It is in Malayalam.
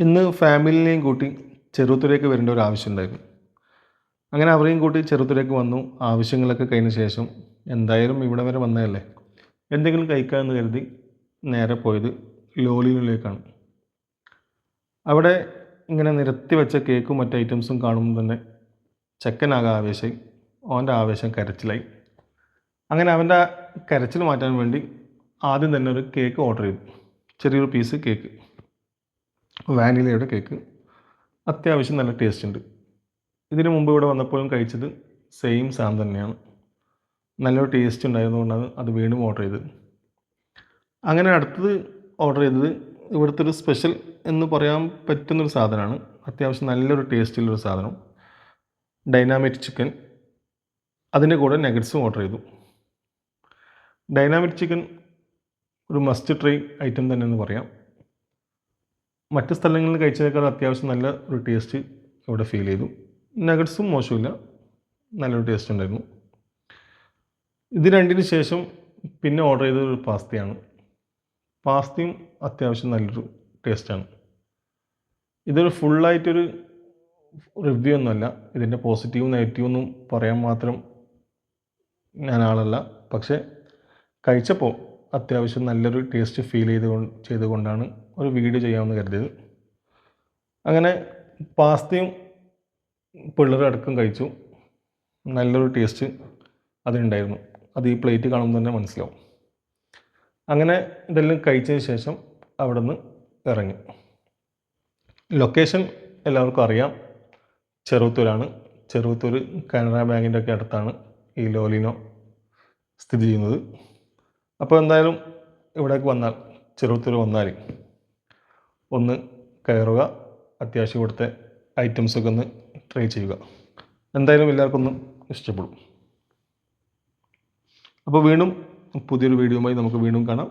ഇന്ന് ഫാമിലിനെയും കൂട്ടി ചെറുത്തുരേക്ക് വരേണ്ട ഒരു ആവശ്യമുണ്ടായിരുന്നു. അങ്ങനെ അവരെയും കൂട്ടി ചെറുത്തുരേക്ക് വന്നു. ആവശ്യങ്ങളൊക്കെ കഴിഞ്ഞ ശേഷം എന്തായാലും ഇവിടെ വരെ വന്നതല്ലേ, എന്തെങ്കിലും കഴിക്കാമെന്ന് കരുതി നേരെ പോയത് ലോലിയിലേക്കാണ്. അവിടെ ഇങ്ങനെ നിരത്തി വെച്ച കേക്കും മറ്റ് ഐറ്റംസും കാണുമ്പോൾ തന്നെ ചെക്കനാകെ ആവേശമായി. അവൻ്റെ ആവേശം കരച്ചിലായി. അങ്ങനെ അവൻ്റെ കരച്ചിൽ മാറ്റാൻ വേണ്ടി ആദ്യം തന്നെ ഒരു കേക്ക് ഓർഡർ ചെയ്തു. ചെറിയൊരു പീസ് കേക്ക്, വാനിലയുടെ കേക്ക്. അത്യാവശ്യം നല്ല ടേസ്റ്റ് ഉണ്ട്. ഇതിനു മുമ്പ് ഇവിടെ വന്നപ്പോഴും കഴിച്ചത് സെയിം സാധനം തന്നെയാണ്. നല്ലൊരു ടേസ്റ്റ് ഉണ്ടായിരുന്നുകൊണ്ടാണ് അത് വീണ്ടും ഓർഡർ ചെയ്തത്. അങ്ങനെ അടുത്തത് ഓർഡർ ചെയ്തത് ഇവിടുത്തെ ഒരു സ്പെഷ്യൽ എന്ന് പറയാൻ പറ്റുന്നൊരു സാധനമാണ്. അത്യാവശ്യം നല്ലൊരു ടേസ്റ്റുള്ളൊരു സാധനം, ഡൈനാമിറ്റ് ചിക്കൻ. അതിൻ്റെ കൂടെ നഗറ്റ്സും ഓർഡർ ചെയ്തു. ഡൈനാമിറ്റ് ചിക്കൻ ഒരു മസ്റ്റ് ട്രൈ ഐറ്റം തന്നെ എന്ന് പറയാം. മറ്റ് സ്ഥലങ്ങളിൽ കഴിച്ചതിനേക്കാൾ അത്യാവശ്യം നല്ല ഒരു ടേസ്റ്റ് ഇവിടെ ഫീൽ ചെയ്തു. നഗറ്റ്സും മോശമില്ല, നല്ലൊരു ടേസ്റ്റ് ഉണ്ടായിരുന്നു. ഇത് രണ്ടിന് ശേഷം പിന്നെ ഓർഡർ ചെയ്തത് ഒരു പാസ്തയാണ്. പാസ്തയും അത്യാവശ്യം നല്ലൊരു ടേസ്റ്റാണ്. ഇതൊരു ഫുള്ളായിട്ടൊരു റിവ്യൂ ഒന്നുമല്ല. ഇതിൻ്റെ പോസിറ്റീവും നെഗറ്റീവും ഒന്നും പറയാൻ മാത്രം ഞാൻ ആളല്ല. പക്ഷേ കഴിച്ചപ്പോൾ അത്യാവശ്യം നല്ലൊരു ടേസ്റ്റ് ഫീൽ ചെയ്തുകൊണ്ടാണ് ഒരു വീഡിയോ ചെയ്യാമെന്ന് കരുതിയത്. അങ്ങനെ പാസ്തയും പിള്ളേരടക്കം കഴിച്ചു. നല്ലൊരു ടേസ്റ്റ് അതിനുണ്ടായിരുന്നു. അത് ഈ പ്ലേറ്റ് കാണുമ്പോൾ തന്നെ മനസ്സിലാവും. അങ്ങനെ ഇതെല്ലാം കഴിച്ചതിന് ശേഷം അവിടെ നിന്ന് ഇറങ്ങി. ലൊക്കേഷൻ എല്ലാവർക്കും അറിയാം, ചെറുവത്തൂരാണ്. ചെറുവത്തൂർ കാനറ ബാങ്കിൻ്റെ ഒക്കെ അടുത്താണ് ഈ ലോലിനോ സ്ഥിതി ചെയ്യുന്നത്. അപ്പോൾ എന്തായാലും ഇവിടേക്ക് വന്നാൽ, ചെറുവത്തൂർ വന്നാൽ ഒന്ന് കയറുക, അത്യാവശ്യം ഇവിടുത്തെ ഐറ്റംസൊക്കെ ഒന്ന് ട്രൈ ചെയ്യുക. എന്തായാലും എല്ലാവർക്കും ഒന്ന് ഇഷ്ടപ്പെടും. അപ്പോൾ വീണ്ടും പുതിയൊരു വീഡിയോയുമായി നമുക്ക് വീണ്ടും കാണാം.